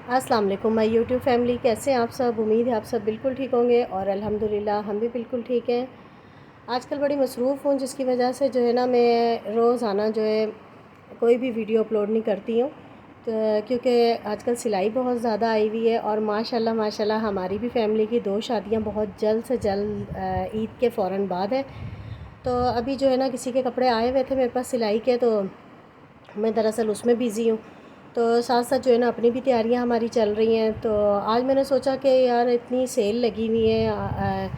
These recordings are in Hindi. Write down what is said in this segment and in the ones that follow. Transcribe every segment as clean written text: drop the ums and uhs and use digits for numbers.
अस्सलाम वालेकुम माय यूट्यूब फैमिली, कैसे हैं आप सब। उम्मीद है आप सब बिल्कुल ठीक होंगे और अल्हम्दुलिल्लाह हम भी बिल्कुल ठीक हैं। आजकल बड़ी मसरूफ़ हूँ, जिसकी वजह से जो है ना मैं रोज़ाना जो है कोई भी वीडियो अपलोड नहीं करती हूँ। तो क्योंकि आजकल सिलाई बहुत ज़्यादा आई हुई है और माशाल्लाह माशाल्लाह हमारी भी फैमिली की 2 शादियाँ बहुत जल्द से जल्द ईद के फ़ौरन बाद है। तो अभी जो है ना किसी के कपड़े आए हुए थे मेरे पास सिलाई के, तो मैं दरअसल उसमें बिज़ी हूँ। तो साथ साथ जो है ना अपनी भी तैयारियां हमारी चल रही हैं। तो आज मैंने सोचा कि यार इतनी सेल लगी हुई है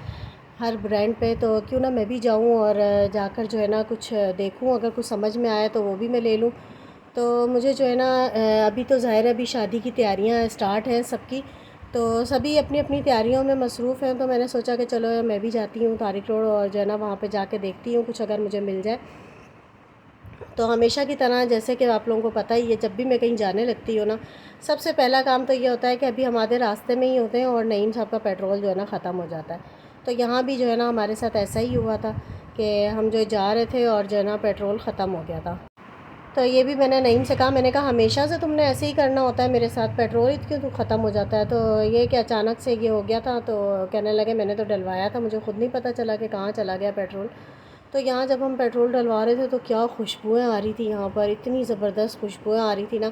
हर ब्रांड पे, तो क्यों ना मैं भी जाऊं और जाकर जो है ना कुछ देखूं, अगर कुछ समझ में आया तो वो भी मैं ले लूं। तो मुझे जो है ना अभी तो ज़ाहिर है अभी शादी की तैयारियां स्टार्ट हैं सबकी, तो सभी अपनी अपनी तैयारियों में मसरूफ़ हैं। तो मैंने सोचा कि चलो मैं भी जाती हूँ तारिक रोड और जो है ना वहाँ पे जाके देखती हूँ कुछ अगर मुझे मिल जाए। तो हमेशा की तरह जैसे कि आप लोगों को पता ही है, जब भी मैं कहीं जाने लगती हूँ ना, सबसे पहला काम तो ये होता है कि अभी हमारे रास्ते में ही होते हैं और नईम साहब का पेट्रोल जो है ना ख़त्म हो जाता है। तो यहाँ भी जो है ना हमारे साथ ऐसा ही हुआ था कि हम जो जा रहे थे और जो है ना पेट्रोल ख़त्म हो गया था। तो ये भी मैंने नईम से कहा, मैंने कहा हमेशा से तुमने ऐसे ही करना होता है मेरे साथ, पेट्रोल ही क्यों तो ख़त्म हो जाता है। तो ये कि अचानक से ये हो गया था। तो कहने लगे मैंने तो डलवाया था, मुझे ख़ुद नहीं पता चला कि कहाँ चला गया पेट्रोल। तो यहाँ जब हम पेट्रोल डलवा रहे थे तो क्या खुशबुएँ आ रही थी, यहाँ पर इतनी ज़बरदस्त खुशबुएँ आ रही थी ना।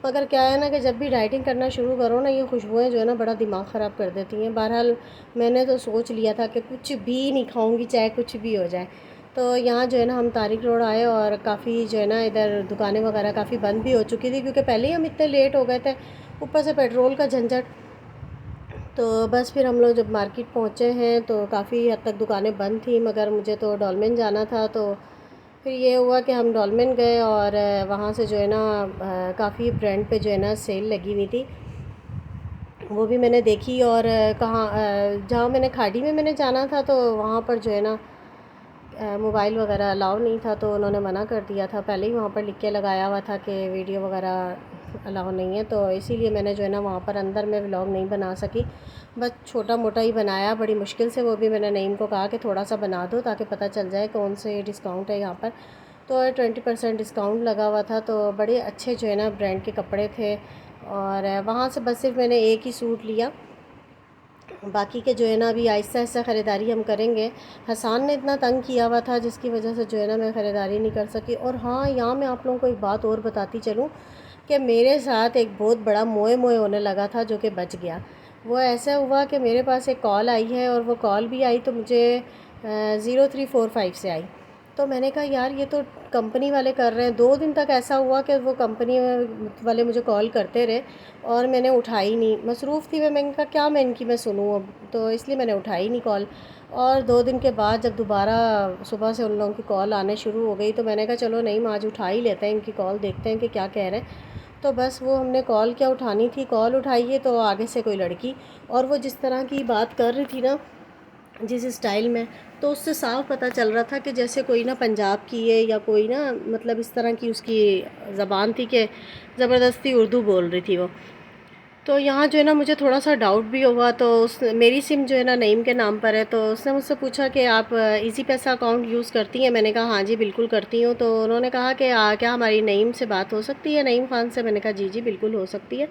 मगर क्या है ना कि जब भी डाइटिंग करना शुरू करो ना, ये खुशबुएँ जो है ना बड़ा दिमाग ख़राब कर देती हैं। बहरहाल मैंने तो सोच लिया था कि कुछ भी नहीं खाऊंगी, चाहे कुछ भी हो जाए। तो यहाँ जो है ना हम तारिक रोड आए और काफ़ी जो है ना इधर दुकानें वगैरह काफ़ी बंद भी हो चुकी थी, क्योंकि पहले ही हम इतने लेट हो गए थे, ऊपर से पेट्रोल का झंझट। तो बस फिर हम लोग जब मार्केट पहुँचे हैं तो काफ़ी हद तक दुकानें बंद थी, मगर मुझे तो डॉलमेन जाना था। तो फिर ये हुआ कि हम डॉलमेन गए और वहाँ से जो है ना काफ़ी ब्रांड पे जो है ना सेल लगी हुई थी, वो भी मैंने देखी। और कहाँ जहाँ मैंने खाड़ी में मैंने जाना था तो वहाँ पर जो है ना मोबाइल वगैरह अलाउ नहीं था, तो उन्होंने मना कर दिया था। पहले ही वहाँ पर लिख के लगाया हुआ था कि वीडियो वगैरह अलाउ नहीं है, तो इसीलिए मैंने जो है ना वहाँ पर अंदर में व्लॉग नहीं बना सकी। बस छोटा मोटा ही बनाया बड़ी मुश्किल से, वो भी मैंने नईम को कहा कि थोड़ा सा बना दो ताकि पता चल जाए कौन से डिस्काउंट है यहाँ पर। तो 20% डिस्काउंट लगा हुआ था, तो बड़े अच्छे जो है ना ब्रांड के कपड़े थे। और वहाँ से बस सिर्फ मैंने एक ही सूट लिया, बाकी के जो है ना अभी आहिस्ता आहिस्ता ख़रीदारी हम करेंगे। हसन ने इतना तंग किया हुआ था जिसकी वजह से जो है ना मैं ख़रीदारी नहीं कर सकी। और हाँ, यहाँ मैं आप लोगों को एक बात और बताती चलूँ कि मेरे साथ एक बहुत बड़ा मोए मोए होने लगा था जो कि बच गया। वो ऐसा हुआ कि मेरे पास एक कॉल आई है और वो कॉल भी आई तो मुझे 0345 से आई। तो मैंने कहा यार ये तो कंपनी वाले कर रहे हैं। 2 दिन तक ऐसा हुआ कि वो कंपनी वाले मुझे कॉल करते रहे और मैंने उठाई नहीं, मसरूफ़ थी मैं। मैंने कहा क्या मैं इनकी मैं सुनूँ अब, तो इसलिए मैंने उठाई नहीं कॉल। और 2 दिन के बाद जब दोबारा सुबह से उन लोगों की कॉल आने शुरू हो गई तो मैंने कहा चलो नहीं, आज उठा ही लेते हैं इनकी कॉल, देखते हैं कि क्या कह रहे हैं। तो बस वो हमने कॉल क्या उठानी थी, कॉल उठाई है तो आगे से कोई लड़की, और वो जिस तरह की बात कर रही थी ना, जिस स्टाइल में, तो उससे साफ पता चल रहा था कि जैसे कोई ना पंजाब की है या कोई ना मतलब इस तरह की उसकी ज़बान थी कि ज़बरदस्ती उर्दू बोल रही थी वो। तो यहाँ जो है ना मुझे थोड़ा सा डाउट भी हुआ। तो उस मेरी सिम जो है ना नईम के नाम पर है, तो उसने मुझसे पूछा कि आप इजी पैसा अकाउंट यूज़ करती हैं। मैंने कहा हाँ जी बिल्कुल करती हूँ। तो उन्होंने कहा कि क्या हमारी नईम से बात हो सकती है, नईम ख़ान से। मैंने कहा जी जी बिल्कुल हो सकती है।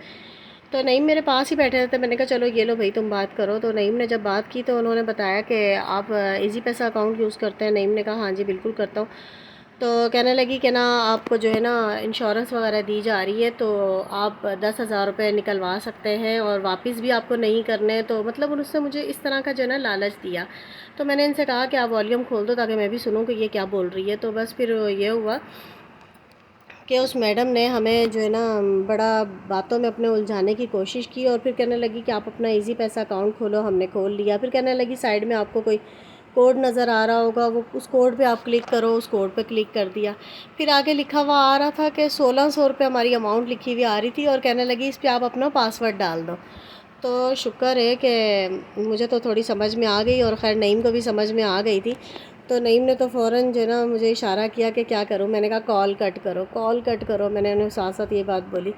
तो नईम मेरे पास ही बैठे थे, मैंने कहा चलो ये लो भाई तुम बात करो। तो नईम ने जब बात की तो उन्होंने बताया कि आप इजी पैसा अकाउंट यूज़ करते हैं। नईम ने कहा हाँ जी बिल्कुल करता हूँ। तो कहने लगी कि ना आपको जो है ना इंश्योरेंस वगैरह दी जा रही है, तो आप 10,000 रुपये निकलवा सकते हैं और वापस भी आपको नहीं करने। तो मतलब उन्होंने मुझे इस तरह का जो है ना लालच दिया। तो मैंने इनसे कहा कि आप वॉल्यूम खोल दो ताकि मैं भी सुनूं कि ये क्या बोल रही है। तो बस फिर ये हुआ कि उस मैडम ने हमें जो है ना बड़ा बातों में अपने उलझाने की कोशिश की और फिर कहने लगी कि आप अपना इजी पैसा अकाउंट खोलो। हमने खोल लिया। फिर कहने लगी साइड में आपको कोई कोड नज़र आ रहा होगा, वो उस कोड पे आप क्लिक करो। उस कोड पे क्लिक कर दिया। फिर आगे लिखा हुआ आ रहा था कि 1600 रुपये हमारी अमाउंट लिखी हुई आ रही थी और कहने लगी इस पर आप अपना पासवर्ड डाल दो। तो शुक्र है कि मुझे तो थोड़ी समझ में आ गई और ख़ैर नईम को भी समझ में आ गई थी। तो नईम ने तो फ़ौरन जो है ना मुझे इशारा किया कि क्या करूँ। मैंने कहा कॉल कट करो, कॉल कट करो। मैंने उन्हें साथ साथ ये बात बोली।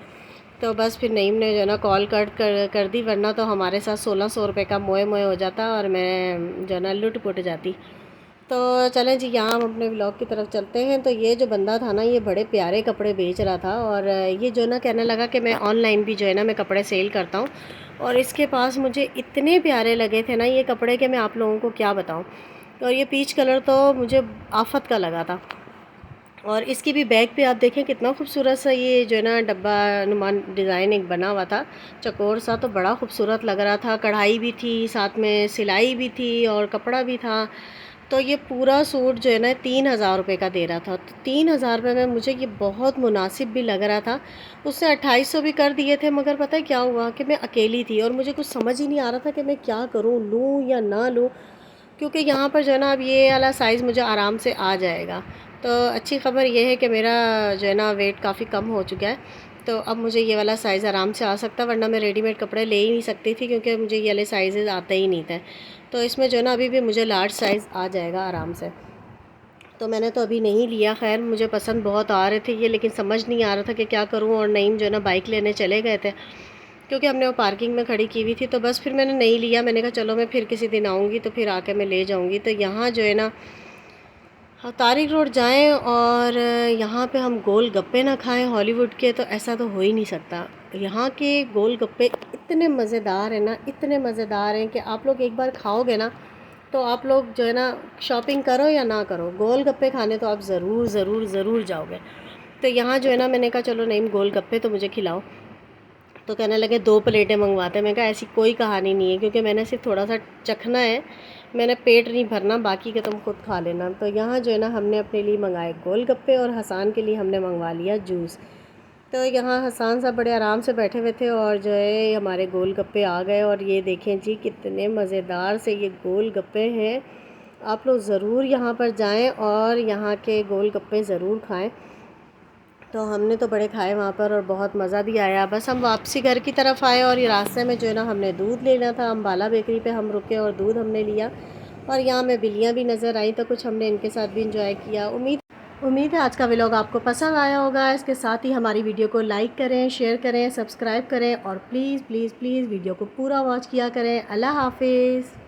तो बस फिर नईम ने जो है ना कॉल कट कर दी, वरना तो हमारे साथ 1600 रुपये का मोए मोए हो जाता और मैं जो है ना लुट पुट जाती। तो चलें जी, यहाँ हम अपने व्लॉग की तरफ चलते हैं। तो ये जो बंदा था ना, ये बड़े प्यारे कपड़े बेच रहा था, और ये जो ना कहने लगा कि मैं ऑनलाइन भी जो है ना मैं कपड़े सेल करता हूँ। और इसके पास मुझे इतने प्यारे लगे थे ना ये कपड़े कि मैं आप लोगों को क्या बताऊँ। और ये पीच कलर तो मुझे आफत का लगा था। और इसकी भी बैग पे आप देखें कितना खूबसूरत सा ये जो है ना डब्बा नुमान डिज़ाइन एक बना हुआ था, चकोर सा, तो बड़ा खूबसूरत लग रहा था। कढ़ाई भी थी, साथ में सिलाई भी थी और कपड़ा भी था। तो ये पूरा सूट जो है ना 3,000 रुपये का दे रहा था। तो 3,000 रुपये में मुझे ये बहुत मुनासिब भी लग रहा था। उसने 2800 भी कर दिए थे, मगर पता है क्या हुआ कि मैं अकेली थी और मुझे कुछ समझ ही नहीं आ रहा था कि मैं क्या करूँ, लूँ या ना लूँ। क्योंकि यहाँ पर जो है ना अब ये वाला साइज़ मुझे आराम से आ जाएगा। तो अच्छी ख़बर ये है कि मेरा जो है ना वेट काफ़ी कम हो चुका है। तो अब मुझे ये वाला साइज़ आराम से आ सकता है, वरना मैं रेडीमेड कपड़े ले ही नहीं सकती थी क्योंकि मुझे ये वाले साइज़ आते ही नहीं थे। तो इसमें जो है ना अभी भी मुझे लार्ज साइज़ आ जाएगा आराम से। तो मैंने तो अभी नहीं लिया, ख़ैर मुझे पसंद बहुत आ रहे थे ये, लेकिन समझ नहीं आ रहा था कि क्या करूँ। और नईम जो है ना बाइक लेने चले गए थे क्योंकि हमने वो पार्किंग में खड़ी की हुई थी। तो बस फिर मैंने नहीं लिया, मैंने कहा चलो मैं फिर किसी दिन आऊँगी तो फिर आके मैं ले जाऊँगी। तो यहाँ जो है ना, हाँ, तारिक रोड जाएं और यहाँ पे हम गोल गप्पे ना खाएं हॉलीवुड के, तो ऐसा तो हो ही नहीं सकता। यहाँ के गोल गप्पे इतने मज़ेदार हैं ना, इतने मज़ेदार हैं कि आप लोग एक बार खाओगे ना तो आप लोग जो है ना, शॉपिंग करो या ना करो, गोल गप्पे खाने तो आप ज़रूर ज़रूर ज़रूर जाओगे। तो यहाँ जो है ना मैंने कहा चलो नहीं, गोल गप्पे तो मुझे खिलाओ। तो कहने लगे 2 प्लेटें मंगवाते हैं। मैं कहा ऐसी कोई कहानी नहीं है, क्योंकि मैंने सिर्फ थोड़ा सा चखना है, मैंने पेट नहीं भरना, बाकी के तुम खुद खा लेना। तो यहाँ जो है ना हमने अपने लिए मंगाए गोलगप्पे और हसान के लिए हमने मंगवा लिया जूस। तो यहाँ हसान साहब बड़े आराम से बैठे हुए थे और जो है हमारे गोलगप्पे आ गए। और ये देखें जी कितने मज़ेदार से ये गोलगप्पे हैं। आप लोग ज़रूर यहाँ पर जाएं और यहाँ के गोलगप्पे ज़रूर खाएं। तो हमने तो बड़े खाए वहाँ पर और बहुत मज़ा भी आया। बस हम वापसी घर की तरफ आए और ये रास्ते में जो है ना हमने दूध लेना था, अम्बाला बेकरी पे हम रुके और दूध हमने लिया। और यहाँ में बिल्लियाँ भी नज़र आई, तो कुछ हमने इनके साथ भी इंजॉय किया। उम्मीद है आज का व्लॉग आपको पसंद आया होगा। इसके साथ ही हमारी वीडियो को लाइक करें, शेयर करें, सब्सक्राइब करें और प्लीज़ प्लीज़ प्लीज़ वीडियो को पूरा वॉच किया करें। अल्लाह हाफिज़।